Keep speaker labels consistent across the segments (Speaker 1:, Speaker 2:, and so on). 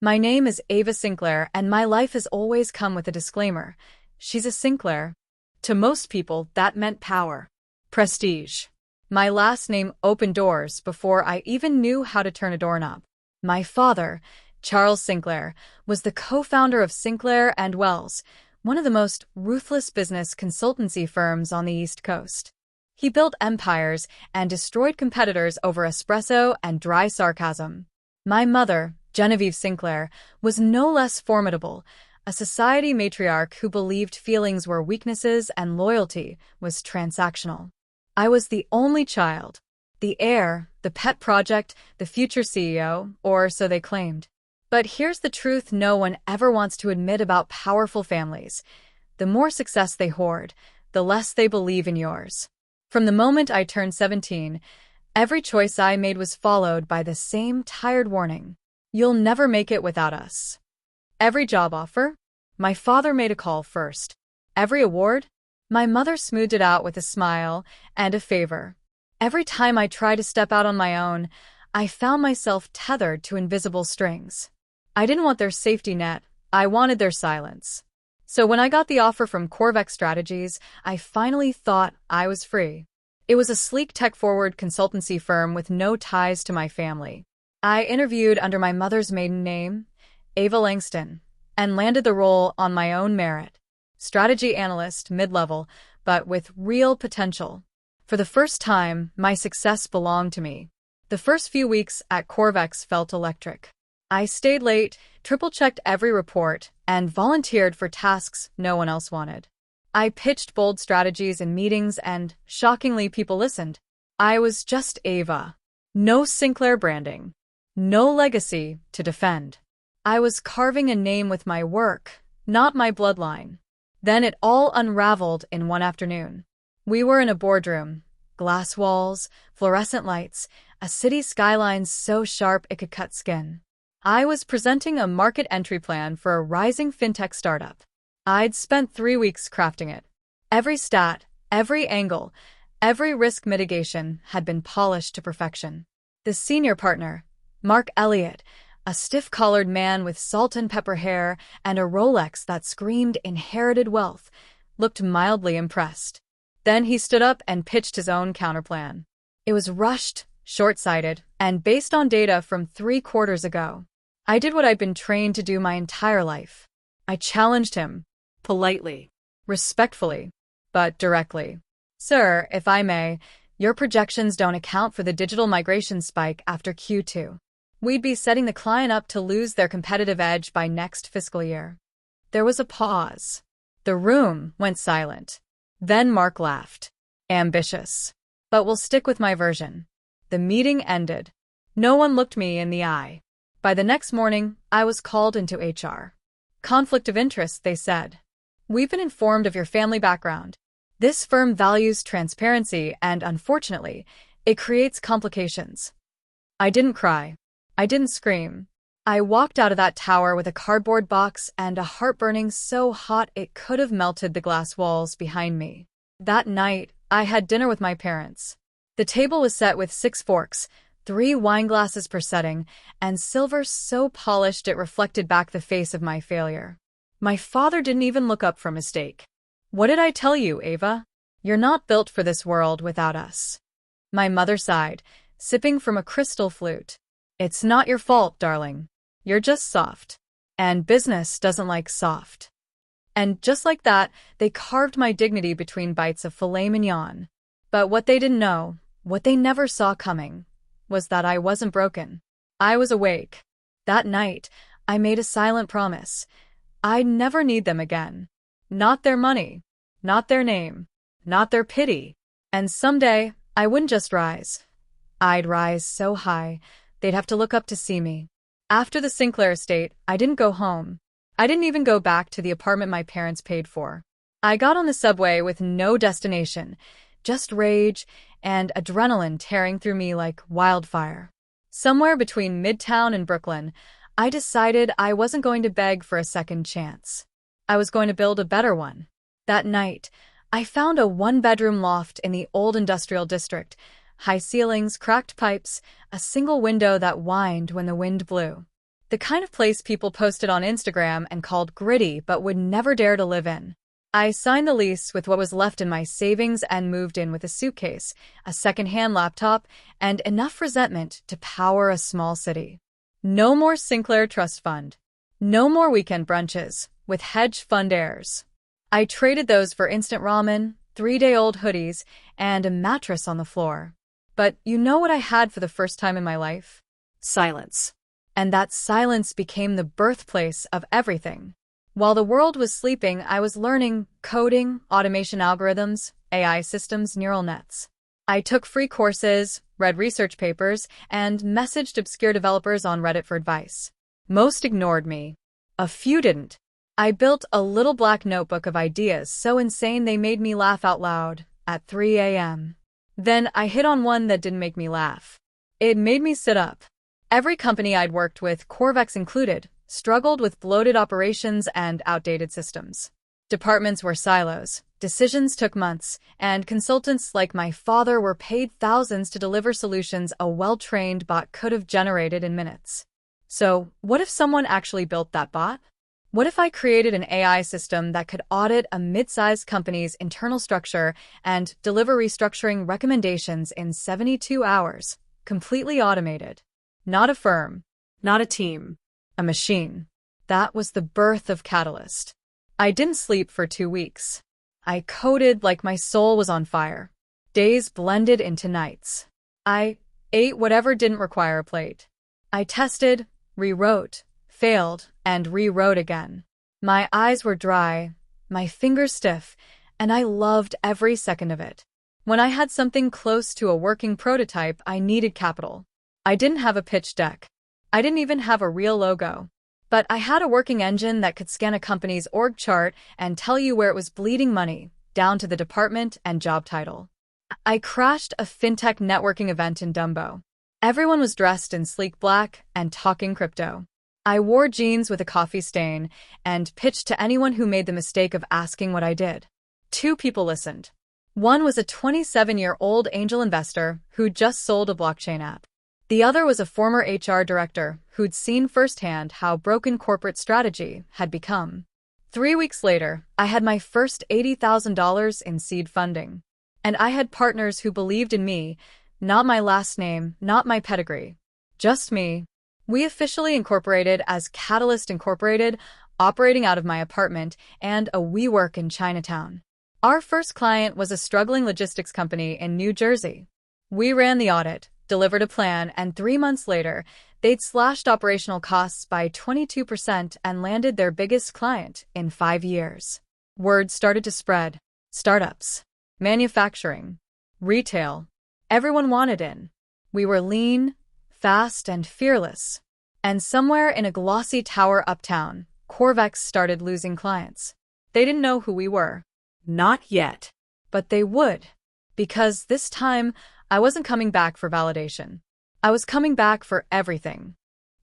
Speaker 1: My name is Ava Sinclair, and my life has always come with a disclaimer. She's a Sinclair. To most people, that meant power, prestige. My last name opened doors before I even knew how to turn a doorknob. My father, Charles Sinclair, was the co-founder of Sinclair and Wells, one of the most ruthless business consultancy firms on the East Coast. He built empires and destroyed competitors over espresso and dry sarcasm. My mother, Genevieve Sinclair, was no less formidable, a society matriarch who believed feelings were weaknesses and loyalty was transactional. I was the only child, the heir, the pet project, the future CEO, or so they claimed. But here's the truth no one ever wants to admit about powerful families. The more success they hoard, the less they believe in yours. From the moment I turned 17, every choice I made was followed by the same tired warning. You'll never make it without us. Every job offer? My father made a call first. Every award? My mother smoothed it out with a smile and a favor. Every time I tried to step out on my own, I found myself tethered to invisible strings. I didn't want their safety net, I wanted their silence. So when I got the offer from Corvex Strategies, I finally thought I was free. It was a sleek tech-forward consultancy firm with no ties to my family. I interviewed under my mother's maiden name, Ava Langston, and landed the role on my own merit. Strategy analyst, mid-level, but with real potential. For the first time, my success belonged to me. The first few weeks at Corvex felt electric. I stayed late, triple-checked every report, and volunteered for tasks no one else wanted. I pitched bold strategies in meetings and, shockingly, people listened. I was just Ava. No Sinclair branding. No legacy to defend. I was carving a name with my work, not my bloodline. Then it all unraveled in one afternoon. We were in a boardroom. Glass walls, fluorescent lights, a city skyline so sharp it could cut skin. I was presenting a market entry plan for a rising fintech startup. I'd spent 3 weeks crafting it. Every stat, every angle, every risk mitigation had been polished to perfection. The senior partner, Mark Elliott, a stiff-collared man with salt and pepper hair and a Rolex that screamed inherited wealth, looked mildly impressed. Then he stood up and pitched his own counterplan. It was rushed, short-sighted, and based on data from 3 quarters ago. I did what I'd been trained to do my entire life. I challenged him, politely, respectfully, but directly. Sir, if I may, your projections don't account for the digital migration spike after Q2. We'd be setting the client up to lose their competitive edge by next fiscal year. There was a pause. The room went silent. Then Mark laughed. Ambitious. But we'll stick with my version. The meeting ended. No one looked me in the eye. By the next morning, I was called into HR. Conflict of interest, they said. We've been informed of your family background. This firm values transparency and, unfortunately, it creates complications. I didn't cry. I didn't scream. I walked out of that tower with a cardboard box and a heart burning so hot it could have melted the glass walls behind me. That night, I had dinner with my parents. The table was set with 6 forks, 3 wine glasses per setting, and silver so polished it reflected back the face of my failure. My father didn't even look up from his steak. What did I tell you, Ava? You're not built for this world without us. My mother sighed, sipping from a crystal flute. It's not your fault, darling. You're just soft. And business doesn't like soft. And just like that, they carved my dignity between bites of filet mignon. But what they didn't know, what they never saw coming, was that I wasn't broken. I was awake. That night, I made a silent promise. I'd never need them again. Not their money. Not their name. Not their pity. And someday, I wouldn't just rise. I'd rise so high, they'd have to look up to see me. After the Sinclair estate, I didn't go home. I didn't even go back to the apartment my parents paid for. I got on the subway with no destination, just rage and adrenaline tearing through me like wildfire. Somewhere between Midtown and Brooklyn, I decided I wasn't going to beg for a second chance. I was going to build a better one. That night, I found a 1-bedroom loft in the old industrial district. High ceilings, cracked pipes, a single window that whined when the wind blew. The kind of place people posted on Instagram and called gritty but would never dare to live in. I signed the lease with what was left in my savings and moved in with a suitcase, a second-hand laptop, and enough resentment to power a small city. No more Sinclair Trust Fund. No more weekend brunches with hedge fund heirs. I traded those for instant ramen, 3-day-old hoodies, and a mattress on the floor. But you know what I had for the first time in my life? Silence. And that silence became the birthplace of everything. While the world was sleeping, I was learning coding, automation algorithms, AI systems, neural nets. I took free courses, read research papers, and messaged obscure developers on Reddit for advice. Most ignored me. A few didn't. I built a little black notebook of ideas so insane they made me laugh out loud at 3 a.m. Then I hit on one that didn't make me laugh. It made me sit up. Every company I'd worked with, Corvex included, struggled with bloated operations and outdated systems. Departments were silos, decisions took months, and consultants like my father were paid thousands to deliver solutions a well-trained bot could have generated in minutes. So, what if someone actually built that bot? What if I created an AI system that could audit a mid-sized company's internal structure and deliver restructuring recommendations in 72 hours, completely automated? Not a firm, not a team, a machine. That was the birth of Catalyst. I didn't sleep for 2 weeks. I coded like my soul was on fire. Days blended into nights. I ate whatever didn't require a plate. I tested, rewrote, failed, and rewrote again. My eyes were dry, my fingers stiff, and I loved every second of it. When I had something close to a working prototype, I needed capital. I didn't have a pitch deck. I didn't even have a real logo. But I had a working engine that could scan a company's org chart and tell you where it was bleeding money, down to the department and job title. I crashed a fintech networking event in Dumbo. Everyone was dressed in sleek black and talking crypto. I wore jeans with a coffee stain and pitched to anyone who made the mistake of asking what I did. 2 people listened. One was a 27-year-old angel investor who just sold a blockchain app. The other was a former HR director who'd seen firsthand how broken corporate strategy had become. 3 weeks later, I had my first $80,000 in seed funding. And I had partners who believed in me, not my last name, not my pedigree. Just me. We officially incorporated as Catalyst Incorporated, operating out of my apartment and a WeWork in Chinatown. Our first client was a struggling logistics company in New Jersey. We ran the audit, delivered a plan, and 3 months later, they'd slashed operational costs by 22% and landed their biggest client in 5 years. Word started to spread. Startups, manufacturing, retail. Everyone wanted in. We were lean, fast, and fearless. And somewhere in a glossy tower uptown, Corvex started losing clients. They didn't know who we were. Not yet. But they would. Because this time, I wasn't coming back for validation. I was coming back for everything.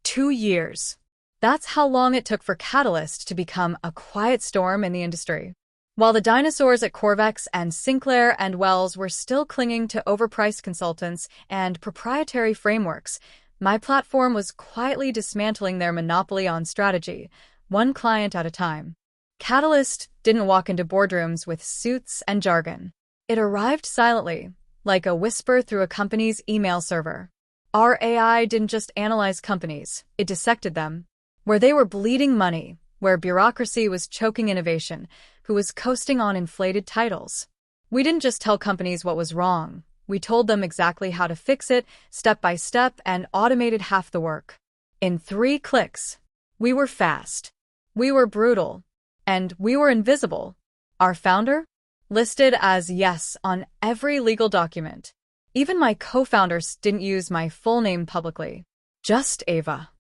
Speaker 1: 2 years. That's how long it took for Catalyst to become a quiet storm in the industry. While the dinosaurs at Corvex and Sinclair and Wells were still clinging to overpriced consultants and proprietary frameworks, my platform was quietly dismantling their monopoly on strategy, one client at a time. Catalyst didn't walk into boardrooms with suits and jargon. It arrived silently, like a whisper through a company's email server. Our AI didn't just analyze companies, it dissected them. Where they were bleeding money, where bureaucracy was choking innovation, who was coasting on inflated titles. We didn't just tell companies what was wrong. We told them exactly how to fix it, step by step, and automated half the work. In 3 clicks. We were fast. We were brutal. And we were invisible. Our founder? Listed as yes on every legal document. Even my co-founders didn't use my full name publicly. Just Ava.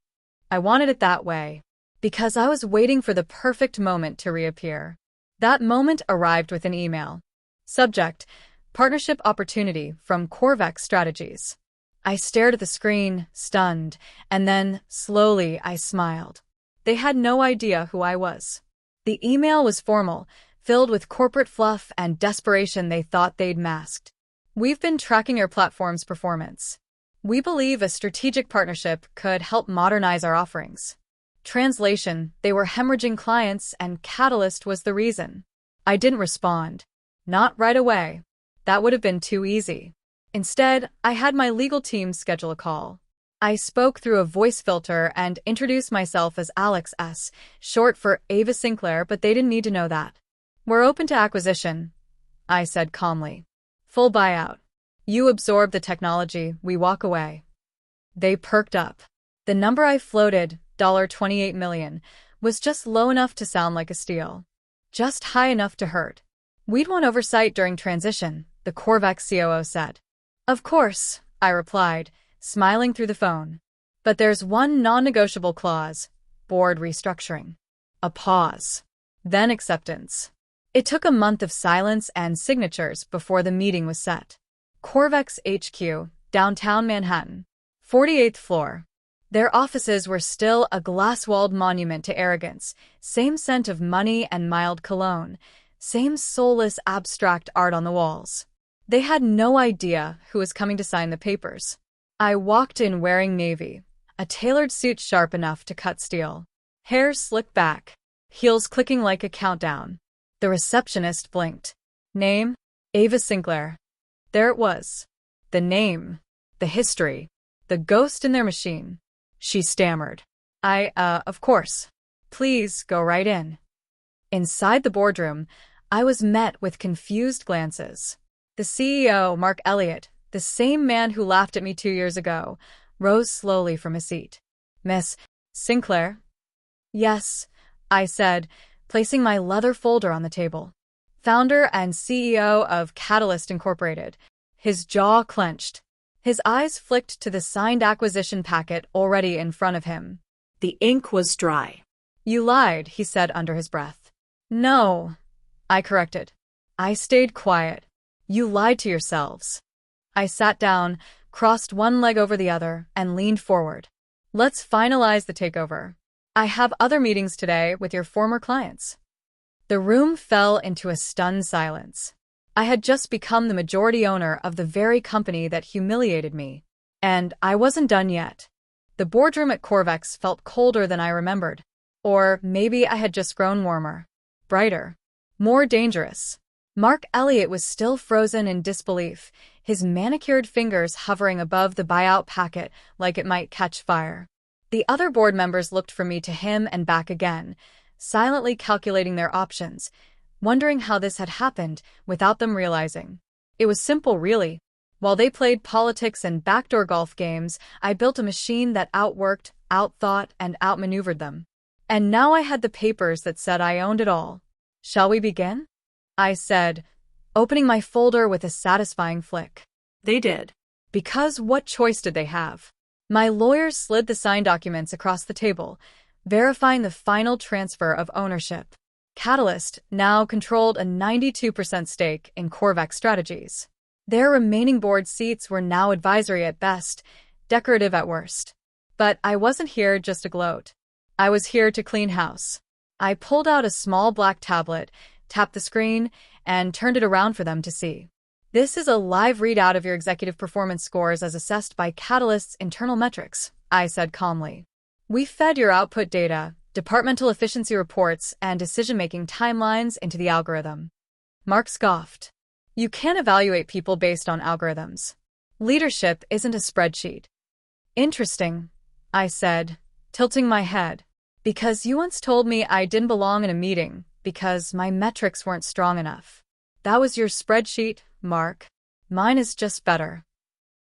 Speaker 1: I wanted it that way. Because I was waiting for the perfect moment to reappear. That moment arrived with an email. Subject: Partnership Opportunity from Corvex Strategies. I stared at the screen, stunned, and then, slowly, I smiled. They had no idea who I was. The email was formal, filled with corporate fluff and desperation they thought they'd masked. We've been tracking your platform's performance. We believe a strategic partnership could help modernize our offerings. Translation, they were hemorrhaging clients and Catalyst was the reason. I didn't respond. Not right away. That would have been too easy. Instead, I had my legal team schedule a call. I spoke through a voice filter and introduced myself as Alex S., short for Ava Sinclair, but they didn't need to know that. We're open to acquisition, I said calmly. Full buyout. You absorb the technology, we walk away. They perked up. The number I floated, $28 million, was just low enough to sound like a steal. Just high enough to hurt. We'd want oversight during transition, the Corvex COO said. Of course, I replied, smiling through the phone. But there's one non-negotiable clause, board restructuring. A pause. Then acceptance. It took a month of silence and signatures before the meeting was set. Corvex HQ, downtown Manhattan. 48th floor. Their offices were still a glass-walled monument to arrogance, same scent of money and mild cologne, same soulless abstract art on the walls. They had no idea who was coming to sign the papers. I walked in wearing navy, a tailored suit sharp enough to cut steel. Hair slicked back, heels clicking like a countdown. The receptionist blinked. Name? Ava Sinclair. There it was. The name. The history. The ghost in their machine. She stammered. Of course. Please go right in. Inside the boardroom, I was met with confused glances. The CEO, Mark Elliott, the same man who laughed at me 2 years ago, rose slowly from his seat. Miss Sinclair? Yes, I said, placing my leather folder on the table. Founder and CEO of Catalyst Incorporated. His jaw clenched. His eyes flicked to the signed acquisition packet already in front of him. The ink was dry. You lied, he said under his breath. No, I corrected. I stayed quiet. You lied to yourselves. I sat down, crossed one leg over the other, and leaned forward. Let's finalize the takeover. I have other meetings today with your former clients. The room fell into a stunned silence. I had just become the majority owner of the very company that humiliated me. And I wasn't done yet. The boardroom at Corvex felt colder than I remembered. Or maybe I had just grown warmer. Brighter. More dangerous. Mark Elliott was still frozen in disbelief, his manicured fingers hovering above the buyout packet like it might catch fire. The other board members looked from me to him and back again, silently calculating their options, wondering how this had happened without them realizing. It was simple, really. While they played politics and backdoor golf games, I built a machine that outworked, outthought, and outmaneuvered them. And now I had the papers that said I owned it all. Shall we begin? I said, opening my folder with a satisfying flick. They did. Because what choice did they have? My lawyers slid the signed documents across the table, verifying the final transfer of ownership. Catalyst now controlled a 92% stake in Corvex Strategies. Their remaining board seats were now advisory at best, decorative at worst. But I wasn't here just to gloat. I was here to clean house. I pulled out a small black tablet, tapped the screen, and turned it around for them to see. This is a live readout of your executive performance scores as assessed by Catalyst's internal metrics, I said calmly. We fed your output data, departmental efficiency reports, and decision-making timelines into the algorithm. Mark scoffed. You can't evaluate people based on algorithms. Leadership isn't a spreadsheet. Interesting, I said, tilting my head. Because you once told me I didn't belong in a meeting because my metrics weren't strong enough. That was your spreadsheet, Mark. Mine is just better.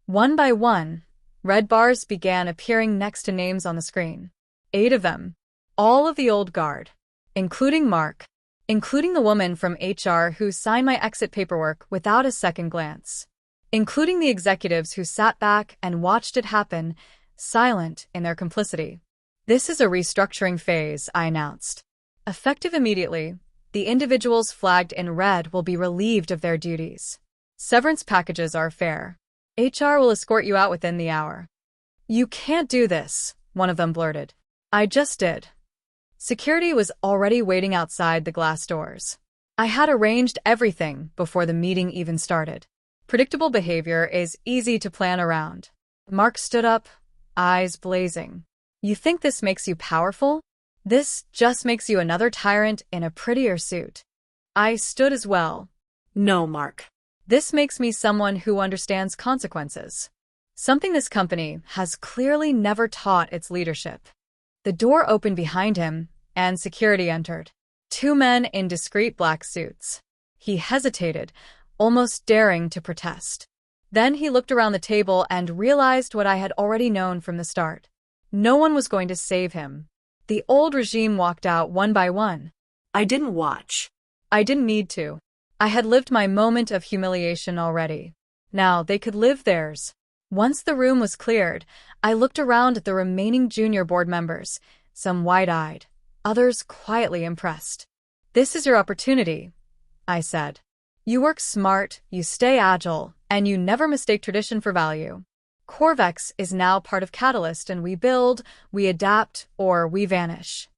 Speaker 1: One by one, red bars began appearing next to names on the screen. 8 of them. All of the old guard. Including Mark. Including the woman from HR who signed my exit paperwork without a second glance. Including the executives who sat back and watched it happen, silent in their complicity. This is a restructuring phase, I announced. Effective immediately, the individuals flagged in red will be relieved of their duties. Severance packages are fair. HR will escort you out within the hour. You can't do this, one of them blurted. I just did. Security was already waiting outside the glass doors. I had arranged everything before the meeting even started. Predictable behavior is easy to plan around. Mark stood up, eyes blazing. You think this makes you powerful? This just makes you another tyrant in a prettier suit. I stood as well.
Speaker 2: No, Mark.
Speaker 1: This makes me someone who understands consequences. Something this company has clearly never taught its leadership. The door opened behind him, and security entered. Two men in discreet black suits. He hesitated, almost daring to protest. Then he looked around the table and realized what I had already known from the start. No one was going to save him. The old regime walked out one by one.
Speaker 2: I didn't watch.
Speaker 1: I didn't need to. I had lived my moment of humiliation already. Now they could live theirs. Once the room was cleared, I looked around at the remaining junior board members, some wide-eyed, others quietly impressed. This is your opportunity, I said. You work smart, you stay agile, and you never mistake tradition for value. Corvex is now part of Catalyst, and we build, we adapt, or we vanish.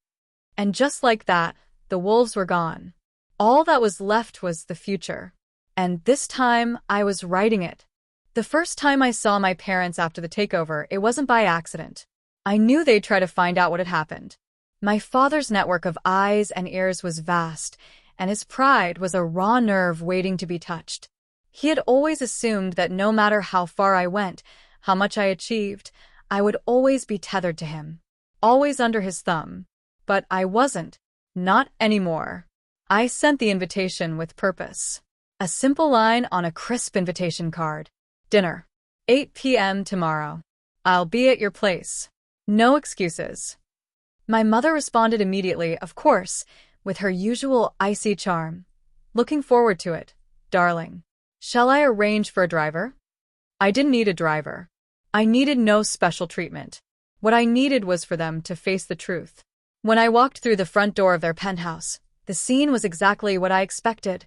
Speaker 1: And just like that, the wolves were gone. All that was left was the future. And this time, I was writing it. The first time I saw my parents after the takeover, it wasn't by accident. I knew they'd try to find out what had happened. My father's network of eyes and ears was vast, and his pride was a raw nerve waiting to be touched. He had always assumed that no matter how far I went, how much I achieved, I would always be tethered to him, always under his thumb. But I wasn't. Not anymore. I sent the invitation with purpose. A simple line on a crisp invitation card. Dinner. 8 p.m. tomorrow. I'll be at your place. No excuses. My mother responded immediately, of course, with her usual icy charm. Looking forward to it, darling. Shall I arrange for a driver? I didn't need a driver. I needed no special treatment. What I needed was for them to face the truth. When I walked through the front door of their penthouse, the scene was exactly what I expected.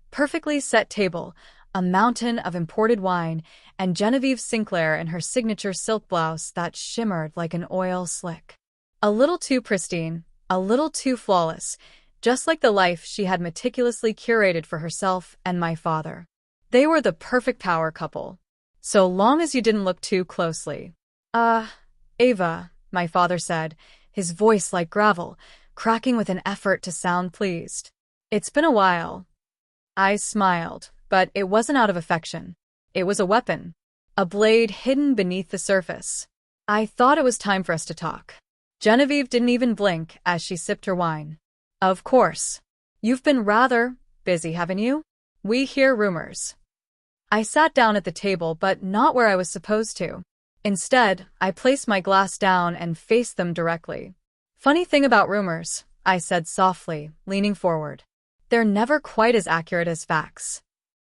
Speaker 1: Perfectly set table, a mountain of imported wine, and Genevieve Sinclair in her signature silk blouse that shimmered like an oil slick. A little too pristine, a little too flawless, just like the life she had meticulously curated for herself and my father. They were the perfect power couple. So long as you didn't look too closely. Ava, my father said, his voice like gravel, cracking with an effort to sound pleased. It's been a while. I smiled, but it wasn't out of affection. It was a weapon. A blade hidden beneath the surface. I thought it was time for us to talk. Genevieve didn't even blink as she sipped her wine. Of course. You've been rather busy, haven't you? We hear rumors. I sat down at the table, but not where I was supposed to. Instead, I placed my glass down and faced them directly. Funny thing about rumors, I said softly, leaning forward. They're never quite as accurate as facts.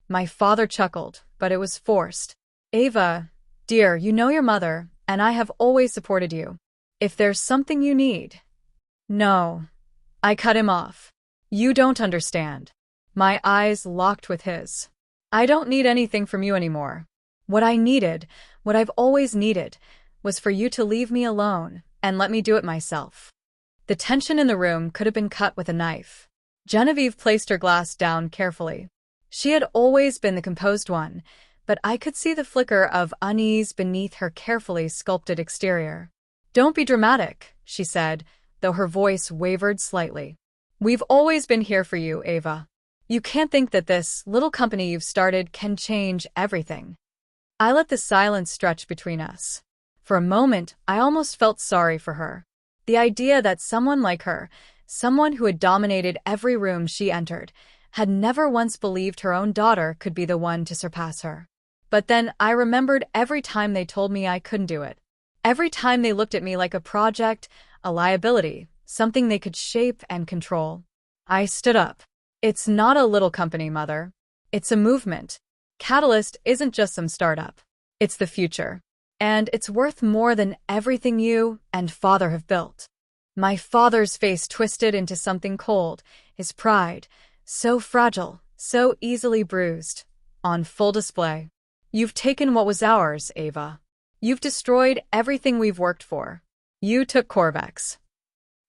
Speaker 1: My father chuckled, but it was forced. Ava, dear, you know your mother, and I have always supported you. If there's something you need. No. I cut him off. You don't understand. My eyes locked with his. I don't need anything from you anymore. What I needed, what I've always needed, was for you to leave me alone and let me do it myself. The tension in the room could have been cut with a knife. Genevieve placed her glass down carefully. She had always been the composed one, but I could see the flicker of unease beneath her carefully sculpted exterior. Don't be dramatic, she said, though her voice wavered slightly. We've always been here for you, Ava. You can't think that this little company you've started can change everything. I let the silence stretch between us. For a moment, I almost felt sorry for her. The idea that someone like her, someone who had dominated every room she entered, had never once believed her own daughter could be the one to surpass her. But then I remembered every time they told me I couldn't do it. Every time they looked at me like a project, a liability, something they could shape and control. I stood up. It's not a little company, Mother. It's a movement. Catalyst isn't just some startup. It's the future. And it's worth more than everything you and Father have built. My father's face twisted into something cold, his pride, so fragile, so easily bruised, on full display. You've taken what was ours, Ava. You've destroyed everything we've worked for. You took Corvex.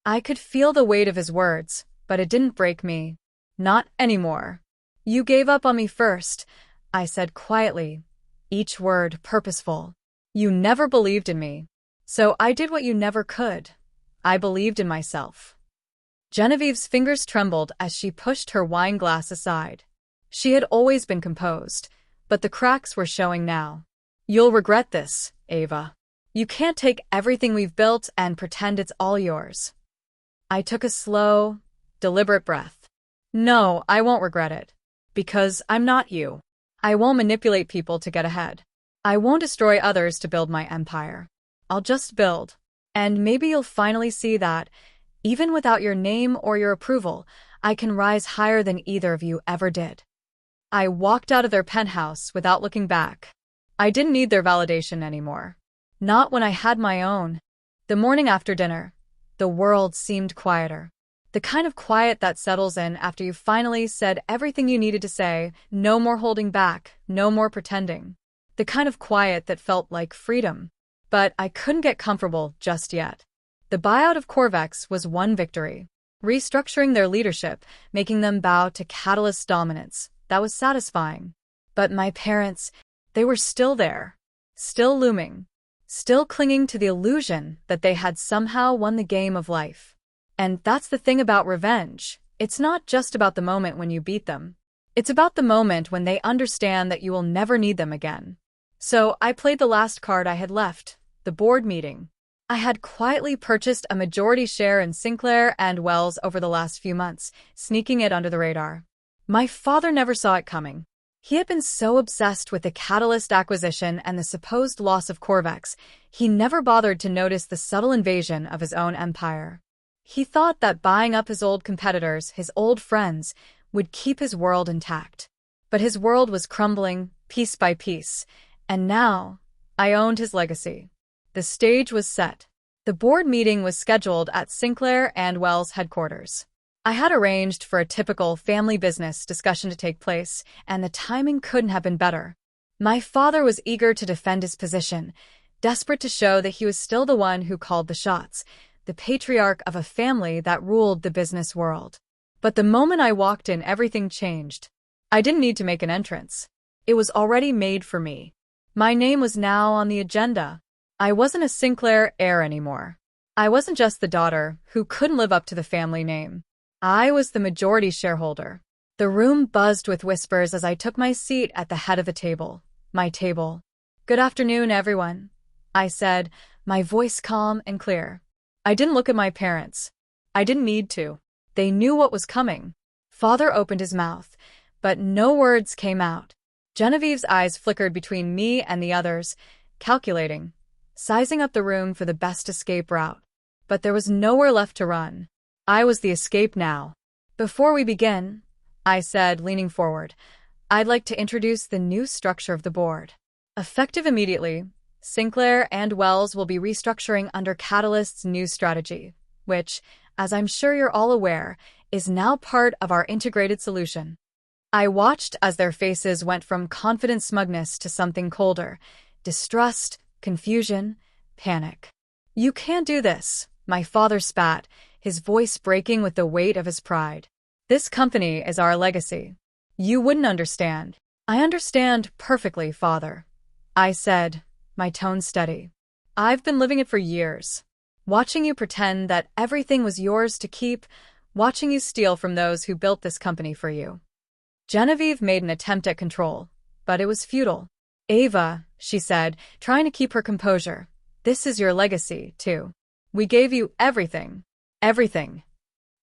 Speaker 1: I could feel the weight of his words, but it didn't break me. Not anymore. You gave up on me first, I said quietly, each word purposeful. You never believed in me. So I did what you never could. I believed in myself. Genevieve's fingers trembled as she pushed her wine glass aside. She had always been composed, but the cracks were showing now. You'll regret this, Ava. You can't take everything we've built and pretend it's all yours. I took a slow, deliberate breath. No, I won't regret it. Because I'm not you. I won't manipulate people to get ahead. I won't destroy others to build my empire. I'll just build. And maybe you'll finally see that, even without your name or your approval, I can rise higher than either of you ever did. I walked out of their penthouse without looking back. I didn't need their validation anymore. Not when I had my own. The morning after dinner, the world seemed quieter. The kind of quiet that settles in after you finally said everything you needed to say, no more holding back, no more pretending. The kind of quiet that felt like freedom. But I couldn't get comfortable just yet. The buyout of Corvex was one victory. Restructuring their leadership, making them bow to Catalyst's dominance. That was satisfying. But my parents, they were still there. Still looming. Still clinging to the illusion that they had somehow won the game of life. And that's the thing about revenge. It's not just about the moment when you beat them. It's about the moment when they understand that you will never need them again. So I played the last card I had left, the board meeting. I had quietly purchased a majority share in Sinclair and Wells over the last few months, sneaking it under the radar. My father never saw it coming. He had been so obsessed with the Catalyst acquisition and the supposed loss of Corvex, he never bothered to notice the subtle invasion of his own empire. He thought that buying up his old competitors, his old friends, would keep his world intact. But his world was crumbling, piece by piece, and now I owned his legacy. The stage was set. The board meeting was scheduled at Sinclair and Wells headquarters. I had arranged for a typical family business discussion to take place, and the timing couldn't have been better. My father was eager to defend his position, desperate to show that he was still the one who called the shots, the patriarch of a family that ruled the business world. But the moment I walked in, everything changed. I didn't need to make an entrance. It was already made for me. My name was now on the agenda. I wasn't a Sinclair heir anymore. I wasn't just the daughter who couldn't live up to the family name. I was the majority shareholder. The room buzzed with whispers as I took my seat at the head of the table. My table. Good afternoon, everyone, I said, my voice calm and clear. I didn't look at my parents. I didn't need to. They knew what was coming. Father opened his mouth, but no words came out. Genevieve's eyes flickered between me and the others, calculating, sizing up the room for the best escape route. But there was nowhere left to run. I was the escape now. Before we begin, I said, leaning forward, I'd like to introduce the new structure of the board. Effective immediately, Sinclair and Wells will be restructuring under Catalyst's new strategy, which, as I'm sure you're all aware, is now part of our integrated solution. I watched as their faces went from confident smugness to something colder, distrust, confusion, panic. You can't do this, my father spat, his voice breaking with the weight of his pride. This company is our legacy. You wouldn't understand. I understand perfectly, father, I said, my tone steady. I've been living it for years. Watching you pretend that everything was yours to keep, watching you steal from those who built this company for you. Genevieve made an attempt at control, but it was futile. Ava, she said, trying to keep her composure, this is your legacy, too. We gave you everything. Everything.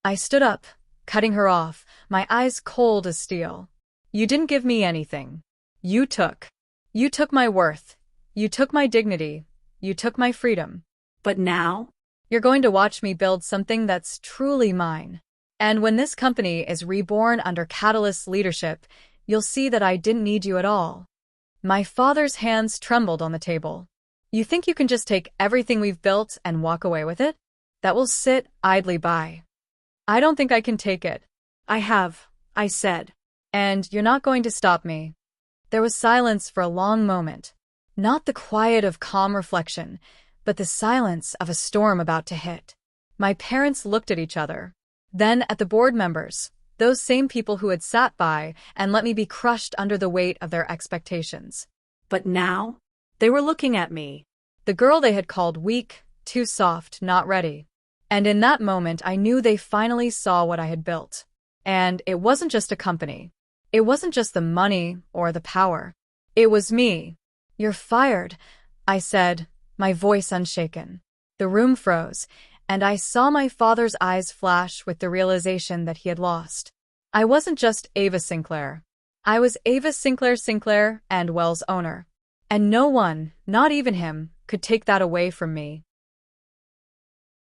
Speaker 1: I stood up, cutting her off, my eyes cold as steel. You didn't give me anything. You took. You took my worth. You took my dignity. You took my freedom.
Speaker 2: But now?
Speaker 1: You're going to watch me build something that's truly mine. And when this company is reborn under Catalyst's leadership, you'll see that I didn't need you at all. My father's hands trembled on the table. You think you can just take everything we've built and walk away with it? That will sit idly by. I don't think I can take it.
Speaker 2: I said.
Speaker 1: And you're not going to stop me. There was silence for a long moment. Not the quiet of calm reflection, but the silence of a storm about to hit. My parents looked at each other. Then at the board members, those same people who had sat by and let me be crushed under the weight of their expectations.
Speaker 2: But now? They were looking at me.
Speaker 1: The girl they had called weak, too soft, not ready. And in that moment I knew they finally saw what I had built. And it wasn't just a company. It wasn't just the money or the power. It was me. "You're fired," I said, my voice unshaken. The room froze, and I saw my father's eyes flash with the realization that he had lost. I wasn't just Ava Sinclair. I was Ava Sinclair and Wells' owner. And no one, not even him, could take that away from me.